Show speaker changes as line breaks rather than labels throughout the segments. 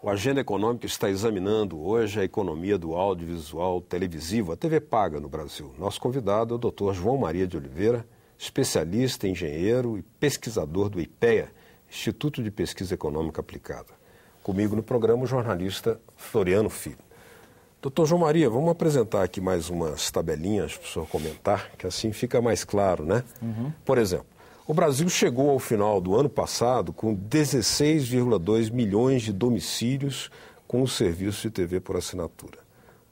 O Agenda Econômica está examinando hoje a economia do audiovisual televisivo, a TV paga no Brasil. Nosso convidado é o Dr. João Maria de Oliveira, especialista, engenheiro e pesquisador do IPEA, Instituto de Pesquisa Econômica Aplicada. Comigo no programa o jornalista Floriano Filho. Dr. João Maria, vamos apresentar aqui mais umas tabelinhas para o senhor comentar, que assim fica mais claro, né? Por exemplo, o Brasil chegou ao final do ano passado com 16,2 milhões de domicílios com o serviço de TV por assinatura.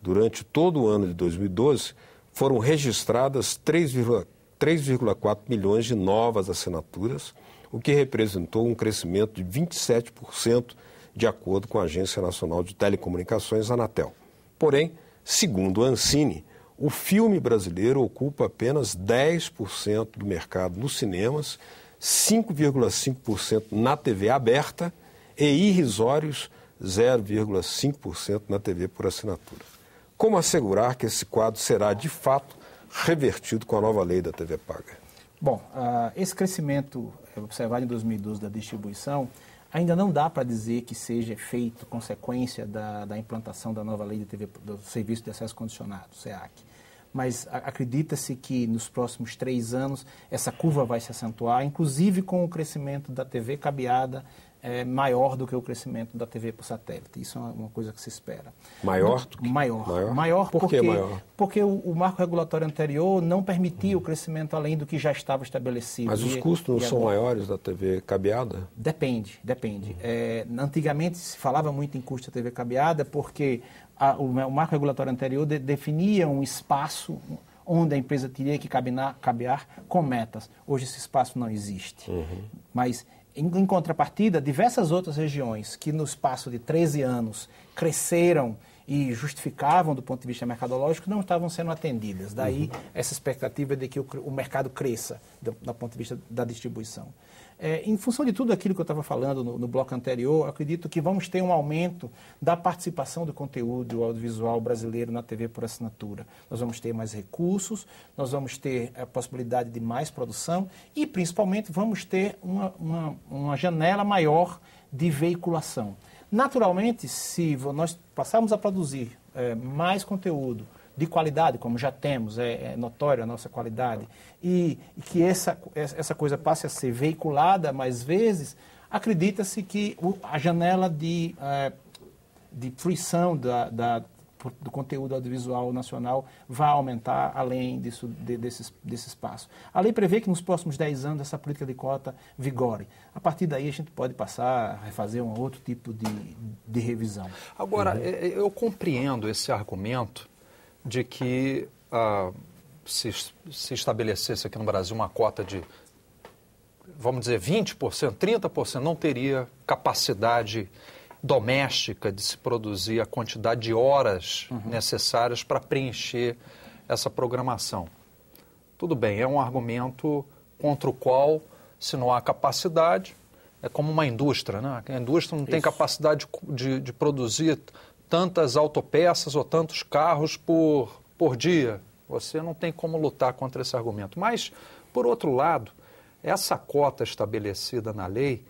Durante todo o ano de 2012, foram registradas 3,4 milhões de novas assinaturas, o que representou um crescimento de 27%, de acordo com a Agência Nacional de Telecomunicações, Anatel. Porém, segundo a Ancine, o filme brasileiro ocupa apenas 10% do mercado nos cinemas, 5,5% na TV aberta e irrisórios 0,5% na TV por assinatura. Como assegurar que esse quadro será, de fato, revertido com a nova lei da TV paga?
Bom, esse crescimento observado em 2012 da distribuição ainda não dá para dizer que seja efeito, consequência da implantação da nova lei de TV, do Serviço de Acesso Condicionado, SEAC. Mas acredita-se que nos próximos 3 anos essa curva vai se acentuar, inclusive com o crescimento da TV cabeada maior do que o crescimento da TV por satélite. Isso é uma coisa que se espera.
Maior?
Maior
Por que maior?
Porque o marco regulatório anterior não permitia o crescimento além do que já estava estabelecido.
Mas os custos não são maiores da TV cabeada?
Depende. Antigamente se falava muito em custo da TV cabeada porque o marco regulatório anterior definia um espaço onde a empresa teria que cabear com metas. Hoje esse espaço não existe. Mas, em contrapartida, diversas outras regiões que no espaço de 13 anos cresceram e justificavam do ponto de vista mercadológico não estavam sendo atendidas. Daí essa expectativa de que o mercado cresça do ponto de vista da distribuição. Em função de tudo aquilo que eu estava falando no bloco anterior, acredito que vamos ter um aumento da participação do conteúdo audiovisual brasileiro na TV por assinatura. Nós vamos ter mais recursos, nós vamos ter a possibilidade de mais produção e, principalmente, vamos ter uma janela maior de veiculação. Naturalmente, se nós passarmos a produzir mais conteúdo de qualidade, como já temos, é notório a nossa qualidade, e que essa coisa passe a ser veiculada mais vezes, acredita-se que a janela de fruição do conteúdo audiovisual nacional vai aumentar além desse espaço. A lei prevê que nos próximos 10 anos essa política de cota vigore. A partir daí a gente pode passar a refazer um outro tipo de revisão.
Agora, eu compreendo esse argumento de que se estabelecesse aqui no Brasil uma cota de, vamos dizer, 20%, 30%, não teria capacidade doméstica de se produzir a quantidade de horas necessárias para preencher essa programação. Tudo bem, é um argumento contra o qual, se não há capacidade, é como uma indústria, né? A indústria não tem capacidade de produzir tantas autopeças ou tantos carros por dia. Você não tem como lutar contra esse argumento. Mas, por outro lado, essa cota estabelecida na lei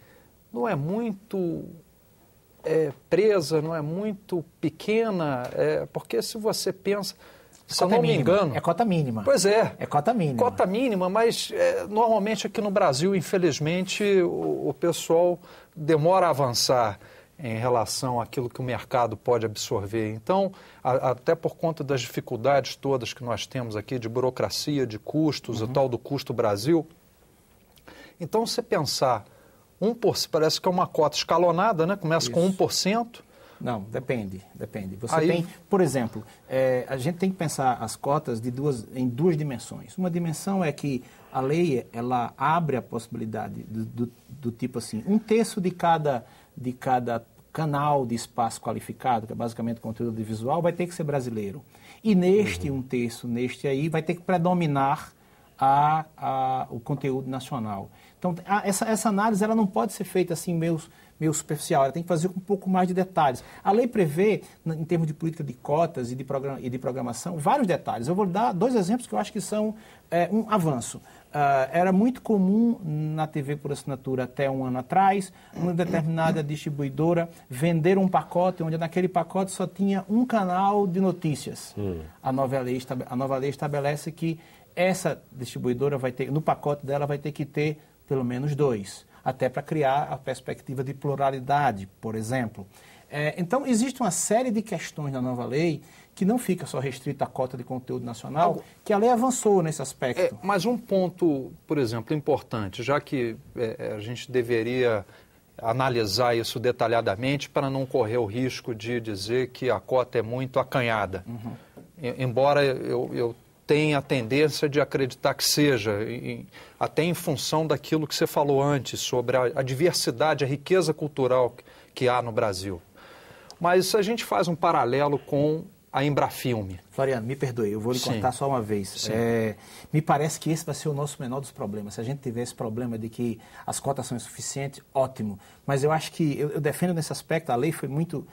não é muito presa, não é muito pequena, porque se você pensa, se eu não me engano...
É cota mínima.
Pois é.
É cota mínima.
Cota mínima, mas normalmente aqui no Brasil, infelizmente, o pessoal demora a avançar em relação àquilo que o mercado pode absorver. Então, até por conta das dificuldades todas que nós temos aqui, de burocracia, de custos, o tal do custo Brasil. Então, se pensar, parece que é uma cota escalonada, né? Começa com 1%.
Não, depende. Você tem, por exemplo, a gente tem que pensar as cotas em duas dimensões. Uma dimensão é que a lei ela abre a possibilidade do tipo assim, 1/3 de cada canal de espaço qualificado, que é basicamente conteúdo audiovisual, vai ter que ser brasileiro. E neste 1/3, aí, vai ter que predominar o conteúdo nacional. Então, essa análise ela não pode ser feita assim meio superficial, ela tem que fazer com um pouco mais de detalhes. A lei prevê, em termos de política de cotas e de programação, vários detalhes. Eu vou dar 2 exemplos que eu acho que são um avanço. Era muito comum na TV por assinatura até um ano atrás, uma determinada distribuidora vender um pacote onde naquele pacote só tinha um canal de notícias. A nova lei estabelece que essa distribuidora vai ter, no pacote dela vai ter que ter pelo menos 2, até para criar a perspectiva de pluralidade, por exemplo. Então, existe uma série de questões na nova lei que não fica só restrita à cota de conteúdo nacional, que a lei avançou nesse aspecto.
Mas um ponto, por exemplo, importante, já que a gente deveria analisar isso detalhadamente para não correr o risco de dizer que a cota é muito acanhada. Embora eu tenha a tendência de acreditar que seja, até em função daquilo que você falou antes, sobre a diversidade, a riqueza cultural que há no Brasil. Mas a gente faz um paralelo com a Embrafilme.
Floriano, me perdoe, eu vou lhe cortar só uma vez. Me parece que esse vai ser o nosso menor dos problemas. Se a gente tiver esse problema de que as cotas são insuficientes, ótimo. Mas eu acho que, eu defendo nesse aspecto, a lei foi muito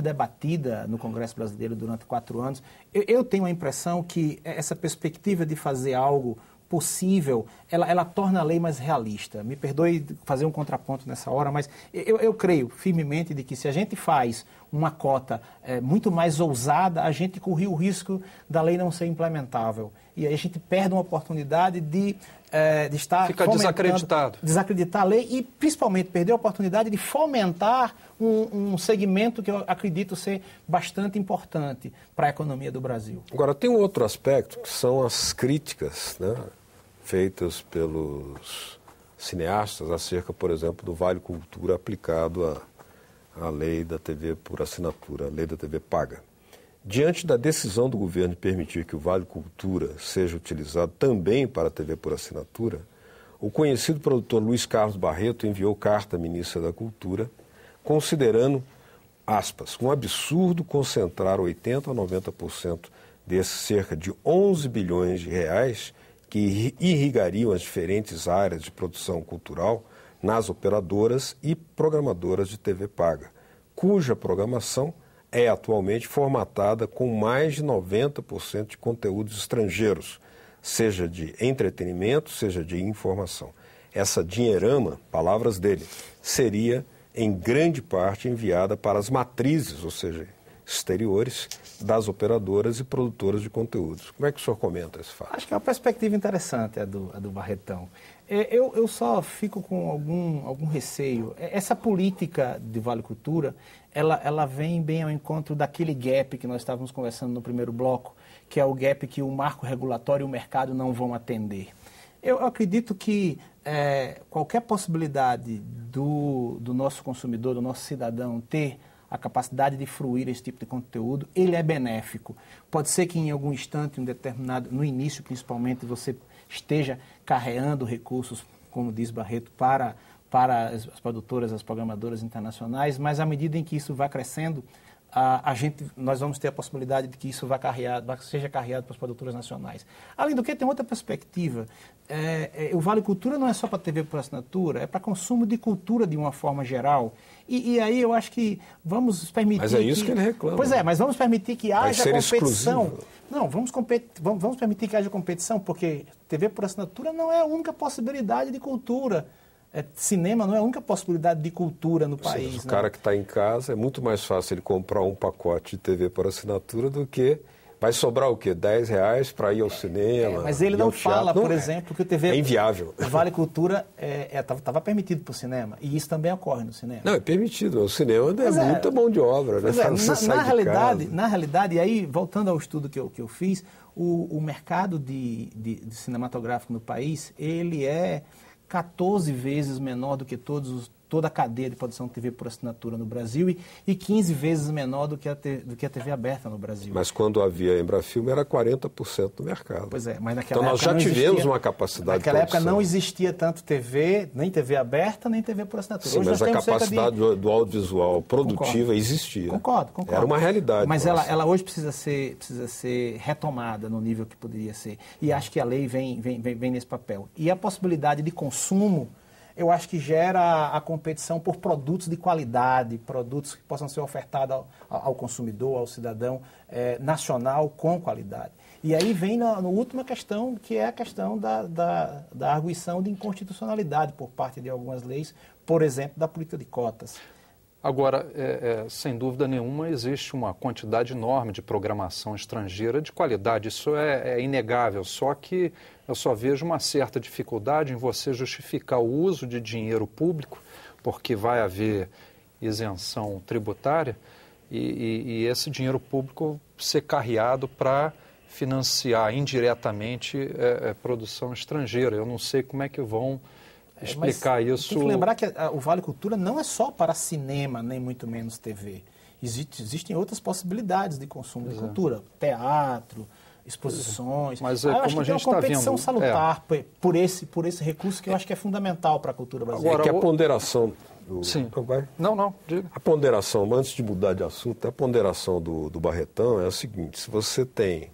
debatida no Congresso Brasileiro durante 4 anos. Eu tenho a impressão que essa perspectiva de fazer algo possível, ela torna a lei mais realista. Me perdoe fazer um contraponto nessa hora, mas eu creio firmemente de que se a gente faz uma cota muito mais ousada, a gente corre o risco da lei não ser implementável. E aí a gente perde uma oportunidade de estar
Fica
desacreditar a lei e, principalmente, perder a oportunidade de fomentar um segmento que eu acredito ser bastante importante para a economia do Brasil.
Agora, tem um outro aspecto, que são as críticas, né, feitas pelos cineastas acerca, por exemplo, do Vale Cultura aplicado à lei da TV por assinatura, a lei da TV paga. Diante da decisão do governo de permitir que o Vale Cultura seja utilizado também para a TV por assinatura, o conhecido produtor Luiz Carlos Barreto enviou carta à ministra da Cultura, considerando, aspas, um absurdo concentrar 80% a 90% desses cerca de 11 bilhões de reais que irrigariam as diferentes áreas de produção cultural nas operadoras e programadoras de TV paga, cuja programação é atualmente formatada com mais de 90% de conteúdos estrangeiros, seja de entretenimento, seja de informação. Essa dinheirama, palavras dele, seria em grande parte enviada para as matrizes, ou seja, exteriores, das operadoras e produtoras de conteúdos. Como é que o senhor comenta esse fato?
Acho que é uma perspectiva interessante a do Barretão. Eu só fico com algum receio. Essa política de Vale Cultura, ela vem bem ao encontro daquele gap que nós estávamos conversando no primeiro bloco, que é o gap que o marco regulatório e o mercado não vão atender. Eu acredito que qualquer possibilidade do nosso consumidor, do nosso cidadão ter a capacidade de fruir esse tipo de conteúdo, ele é benéfico. Pode ser que em algum instante, no início principalmente, você esteja carreando recursos, como diz Barreto, para as produtoras, as programadoras internacionais, mas à medida em que isso vai crescendo, nós vamos ter a possibilidade de que isso seja carreado para as produtoras nacionais. Além do que, tem outra perspectiva. O Vale Cultura não é só para TV por assinatura, é para consumo de cultura de uma forma geral. E aí eu acho que vamos permitir...
Mas é isso que ele reclama.
Pois é, mas vamos permitir que haja competição.
Exclusivo.
Não, vamos permitir que haja competição, porque TV por assinatura não é a única possibilidade de cultura. Cinema não é a única possibilidade de cultura no país.
O cara que está em casa, é muito mais fácil ele comprar um pacote de TV por assinatura do que... Vai sobrar o quê? R$10 para ir ao cinema?
Mas ele não fala, por exemplo, que o TV...
É inviável.
O Vale Cultura estava permitido para o cinema. E isso também ocorre no cinema.
Não, é permitido. O cinema é muita mão de obra. Né?
Na realidade, e aí, voltando ao estudo que eu fiz, o mercado de cinematográfico no país, ele é 14 vezes menor do que toda a cadeia de produção de TV por assinatura no Brasil e 15 vezes menor do que a TV aberta no Brasil.
Mas quando havia Embrafilme era 40% do mercado.
Pois é, mas naquela época
nós já tivemos uma capacidade de produção.
Naquela época não existia tanto nem TV aberta, nem TV por assinatura.
Sim, mas a capacidade do audiovisual produtiva existia.
Concordo.
Era uma realidade.
Mas ela hoje precisa ser retomada no nível que poderia ser. E acho que a lei vem nesse papel. E a possibilidade de consumo eu acho que gera a competição por produtos de qualidade, produtos que possam ser ofertados ao consumidor, ao cidadão nacional com qualidade. E aí vem na última questão, que é a questão da arguição de inconstitucionalidade por parte de algumas leis, por exemplo, da política de cotas.
Agora, sem dúvida nenhuma, existe uma quantidade enorme de programação estrangeira de qualidade, isso é inegável, só que eu só vejo uma certa dificuldade em você justificar o uso de dinheiro público, porque vai haver isenção tributária, e esse dinheiro público ser carreado para financiar indiretamente produção estrangeira. Eu não sei como é que vão explicar isso.
Tem que lembrar que o Vale Cultura não é só para cinema, nem muito menos TV. Existem outras possibilidades de consumo de cultura, teatro, exposições.
Mas como a gente está vendo,
é uma competição salutar por esse recurso que eu acho que é fundamental para a cultura brasileira.
Agora, que a ponderação...
Sim. Não, diga.
A ponderação, antes de mudar de assunto, a ponderação do Barretão é a seguinte: se você tem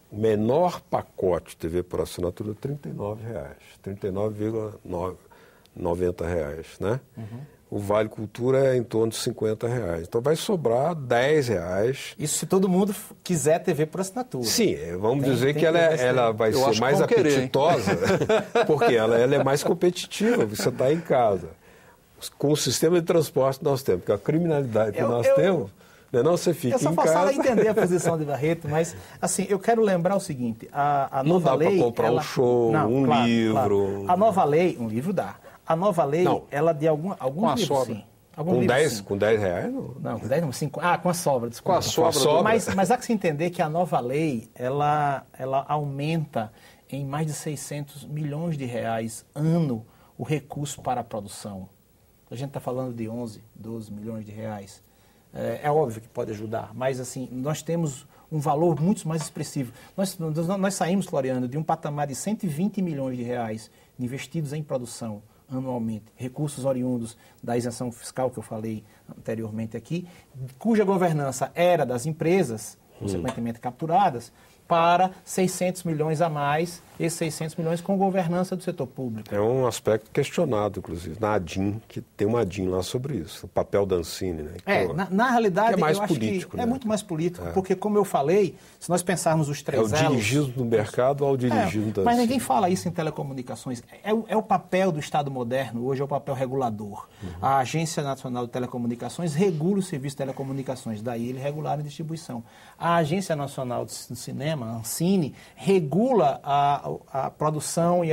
o menor pacote de TV por assinatura, R$ 39, R$ 39,90, né? Uhum. O Vale Cultura é em torno de R$ 50. Então vai sobrar R$ 10.
Isso se todo mundo quiser TV por assinatura.
Sim, vamos dizer que ela vai ser mais apetitosa, porque ela é mais competitiva, você está em casa. Com o sistema de transporte que nós temos, porque a criminalidade que nós temos... Não, você fica em casa.
Eu só passava a entender a posição de Barreto, mas assim, eu quero lembrar o seguinte, a nova lei...
Não dá para comprar um show, livro... Claro.
A nova lei, um livro dá. A nova lei, ela de alguns livros, sim.
Com 10 reais?
Não, com 10 não, 5. Com a sobra, desculpa.
Com a sobra.
Mas há que se entender que a nova lei, ela aumenta em mais de 600 milhões de reais ano o recurso para a produção. A gente está falando de 11, 12 milhões de reais. É óbvio que pode ajudar, mas assim, nós temos um valor muito mais expressivo. Nós saímos, Floriano, de um patamar de 120 milhões de reais investidos em produção anualmente, recursos oriundos da isenção fiscal que eu falei anteriormente aqui, cuja governança era das empresas, consequentemente capturadas, para 600 milhões a mais, esses 600 milhões com governança do setor público.
É um aspecto questionado, inclusive, na ADIM, que tem uma ADIM lá sobre isso, o papel da Ancine. Né?
Na realidade,
mais
eu acho
político,
que
né?
é muito mais político, porque, como eu falei, se nós pensarmos os três
elos... É o dirigismo do mercado ao dirigismo da Ancine.
Mas ninguém fala isso em telecomunicações. É o papel do Estado moderno, hoje é o papel regulador. Uhum. A Agência Nacional de Telecomunicações regula o serviço de telecomunicações, daí ele regular a distribuição. A Agência Nacional de Cinema, a Ancine, regula a produção e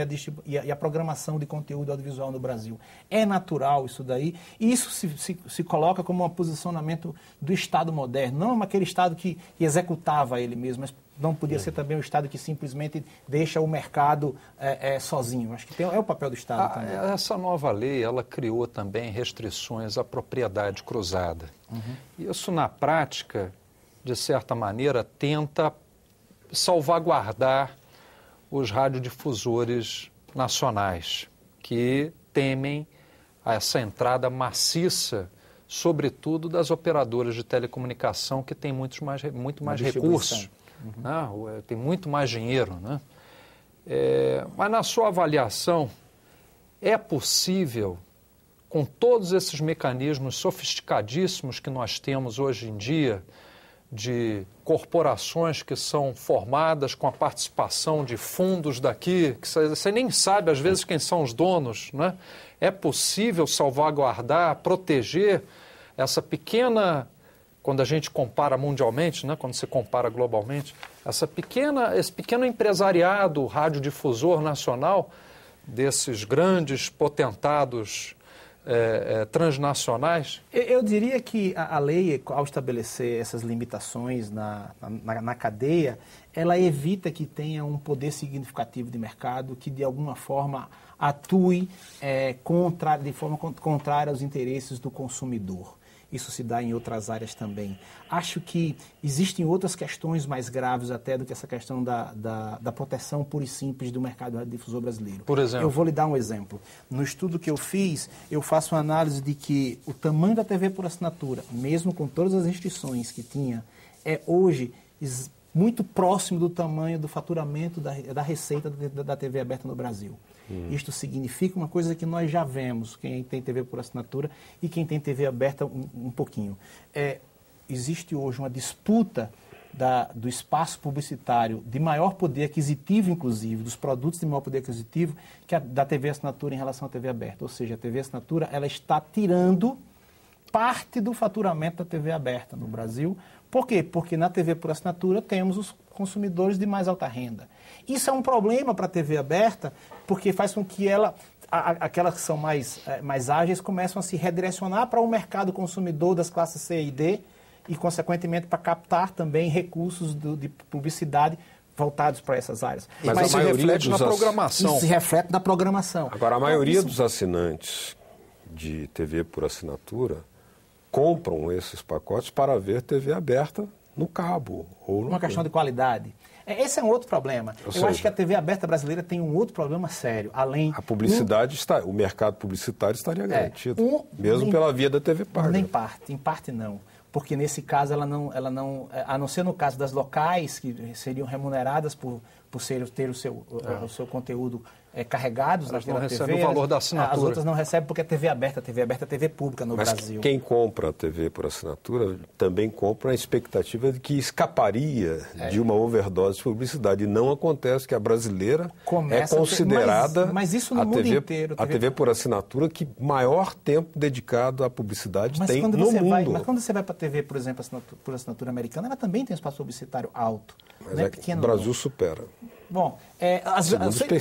a programação de conteúdo audiovisual no Brasil. É natural isso daí, e isso se coloca como um posicionamento do Estado moderno, não aquele Estado que executava ele mesmo, mas não podia ser também o Estado que simplesmente deixa o mercado sozinho. Acho que é o papel do Estado também.
Essa nova lei, ela criou também restrições à propriedade cruzada. Uhum. Isso, na prática, de certa maneira, tenta salvaguardar os radiodifusores nacionais, que temem essa entrada maciça, sobretudo das operadoras de telecomunicação, que têm muito mais recursos, né? Tem muito mais dinheiro. Né? Mas, na sua avaliação, é possível, com todos esses mecanismos sofisticadíssimos que nós temos hoje em dia, de corporações que são formadas com a participação de fundos daqui, que você nem sabe, às vezes, quem são os donos, né? É possível salvaguardar, proteger essa pequena, quando a gente compara mundialmente, né? Quando você compara globalmente, esse pequeno empresariado radiodifusor nacional, desses grandes potentados transnacionais?
Eu diria que a lei, ao estabelecer essas limitações na cadeia, ela evita que tenha um poder significativo de mercado que, de alguma forma, atue de forma contrária aos interesses do consumidor. Isso se dá em outras áreas também. Acho que existem outras questões mais graves até do que essa questão da proteção pura e simples do mercado radiodifusor brasileiro.
Por exemplo?
Eu vou lhe dar um exemplo. No estudo que eu fiz, eu faço uma análise de que o tamanho da TV por assinatura, mesmo com todas as restrições que tinha, é hoje muito próximo do tamanho do faturamento da receita da TV aberta no Brasil. Isto significa uma coisa que nós já vemos, quem tem TV por assinatura e quem tem TV aberta um pouquinho. Existe hoje uma disputa do espaço publicitário de maior poder aquisitivo, inclusive, dos produtos de maior poder aquisitivo, que da TV assinatura em relação à TV aberta. Ou seja, a TV assinatura ela está tirando parte do faturamento da TV aberta no Brasil. Por quê? Porque na TV por assinatura temos os consumidores de mais alta renda. Isso é um problema para a TV aberta, porque faz com que aquelas que são mais ágeis começam a se redirecionar para o mercado consumidor das classes C e D, e, consequentemente, para captar também recursos de publicidade voltados para essas áreas.
Mas isso se reflete na programação.
Isso se reflete na programação.
Agora, a maioria dos assinantes de TV por assinatura compram esses pacotes para ver TV aberta no cabo. Ou
uma questão de qualidade. Esse é um outro problema. Eu acho que a TV aberta brasileira tem um outro problema sério, além...
A publicidade o mercado publicitário estaria garantido, mesmo pela via da TV paga.
Em parte não. Porque nesse caso ela não, a não ser no caso das locais, que seriam remuneradas por ter o seu conteúdo carregados naquela TV. Elas não recebem
o valor da assinatura.
As outras não recebem porque é TV aberta, é TV pública no Brasil.
Mas quem compra a TV por assinatura também compra a expectativa de que escaparia de uma overdose de publicidade. E não acontece, que a brasileira é considerada
mas isso no mundo inteiro.
A TV por assinatura que maior tempo dedicado à publicidade tem no mundo.
Mas quando você vai para a TV, por exemplo, por assinatura americana, ela também tem um espaço publicitário alto.
Mas
não é pequeno,
o Brasil supera.
Bom,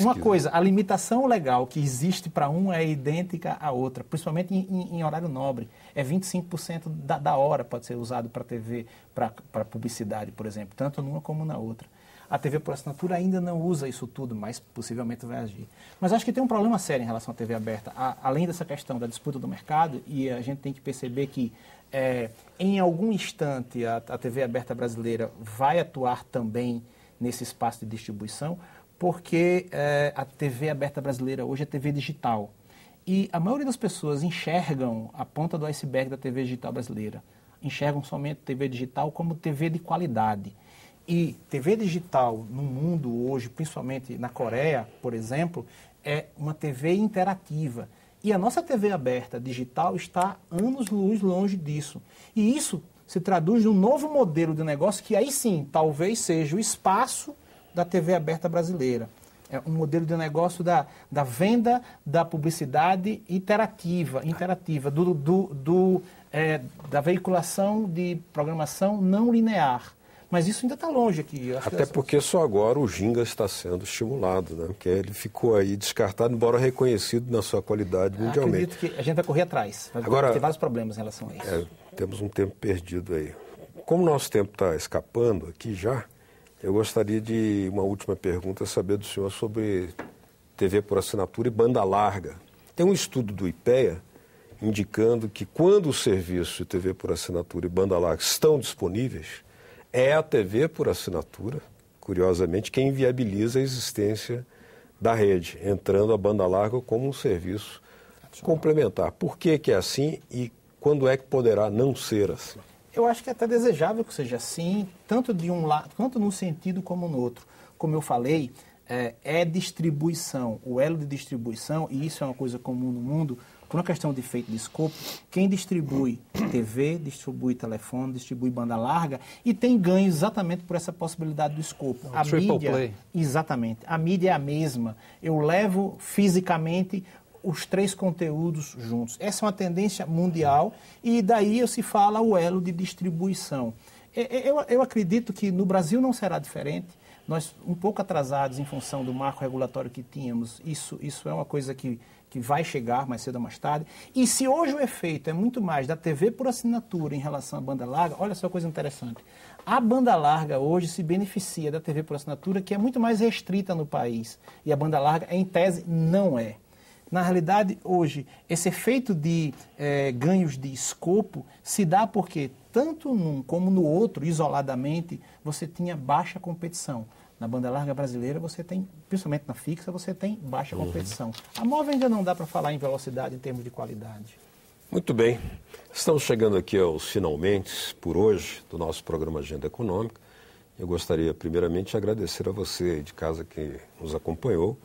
uma coisa, a limitação legal que existe para um é idêntica à outra, principalmente em horário nobre. 25% da hora pode ser usado para TV, para publicidade, por exemplo, tanto numa como na outra. A TV por assinatura ainda não usa isso tudo, mas possivelmente vai agir. Mas acho que tem um problema sério em relação à TV aberta, além dessa questão da disputa do mercado, e a gente tem que perceber que em algum instante a TV aberta brasileira vai atuar também nesse espaço de distribuição, porque a TV aberta brasileira hoje é TV digital. E a maioria das pessoas enxergam a ponta do iceberg da TV digital brasileira. Enxergam somente TV digital como TV de qualidade. E TV digital no mundo hoje, principalmente na Coreia, por exemplo, é uma TV interativa. E a nossa TV aberta digital está anos-luz longe disso. E isso se traduz num novo modelo de negócio que aí sim, talvez seja o espaço da TV aberta brasileira. É um modelo de negócio da venda da publicidade interativa da veiculação de programação não linear. Mas isso ainda está longe aqui.
Até porque só agora o Ginga está sendo estimulado, né? Porque ele ficou aí descartado, embora reconhecido na sua qualidade mundialmente.
Acredito que a gente vai correr atrás.
Agora,
tem vários problemas em relação a isso.
Temos um tempo perdido aí. Como o nosso tempo está escapando aqui já, eu gostaria de uma última pergunta, saber do senhor sobre TV por assinatura e banda larga. Tem um estudo do IPEA indicando que quando o serviço de TV por assinatura e banda larga estão disponíveis, é a TV por assinatura, curiosamente, quem viabiliza a existência da rede, entrando a banda larga como um serviço complementar. Por que é assim e quando é que poderá não ser assim?
Eu acho que é até desejável que seja assim, tanto de um lado, tanto num sentido como no outro. Como eu falei, é distribuição, o elo de distribuição, e isso é uma coisa comum no mundo, por uma questão de efeito de escopo, quem distribui TV, distribui telefone, distribui banda larga e tem ganho exatamente por essa possibilidade do escopo.
A mídia, play.
Exatamente. A mídia é a mesma. Eu levo fisicamente os três conteúdos juntos. Essa é uma tendência mundial e daí se fala o elo de distribuição. Eu acredito que no Brasil não será diferente. Nós, um pouco atrasados em função do marco regulatório que tínhamos, isso é uma coisa que vai chegar mais cedo ou mais tarde. E se hoje o efeito é muito mais da TV por assinatura em relação à banda larga, olha só que coisa interessante. A banda larga hoje se beneficia da TV por assinatura, que é muito mais restrita no país. E a banda larga, em tese, não é. Na realidade, hoje, esse efeito de ganhos de escopo se dá porque, tanto num como no outro, isoladamente, você tinha baixa competição. Na banda larga brasileira, você tem, principalmente na fixa, você tem baixa competição. A móvel ainda não dá para falar em velocidade em termos de qualidade.
Muito bem. Estamos chegando aqui aos finalmente, por hoje, do nosso programa Agenda Econômica. Eu gostaria, primeiramente, de agradecer a você de casa que nos acompanhou.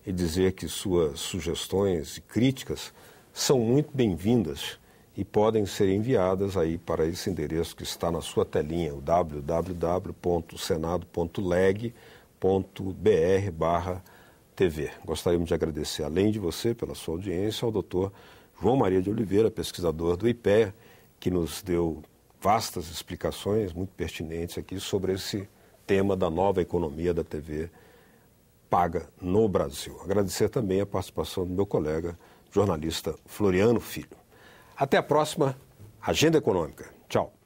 e dizer que suas sugestões e críticas são muito bem-vindas e podem ser enviadas aí para esse endereço que está na sua telinha, o www.senado.leg.br/TV. Gostaríamos de agradecer, além de você, pela sua audiência, ao doutor João Maria de Oliveira, pesquisador do IPEA, que nos deu vastas explicações muito pertinentes aqui sobre esse tema da nova economia da TV paga no Brasil. Agradecer também a participação do meu colega, jornalista Floriano Filho. Até a próxima Agenda Econômica. Tchau.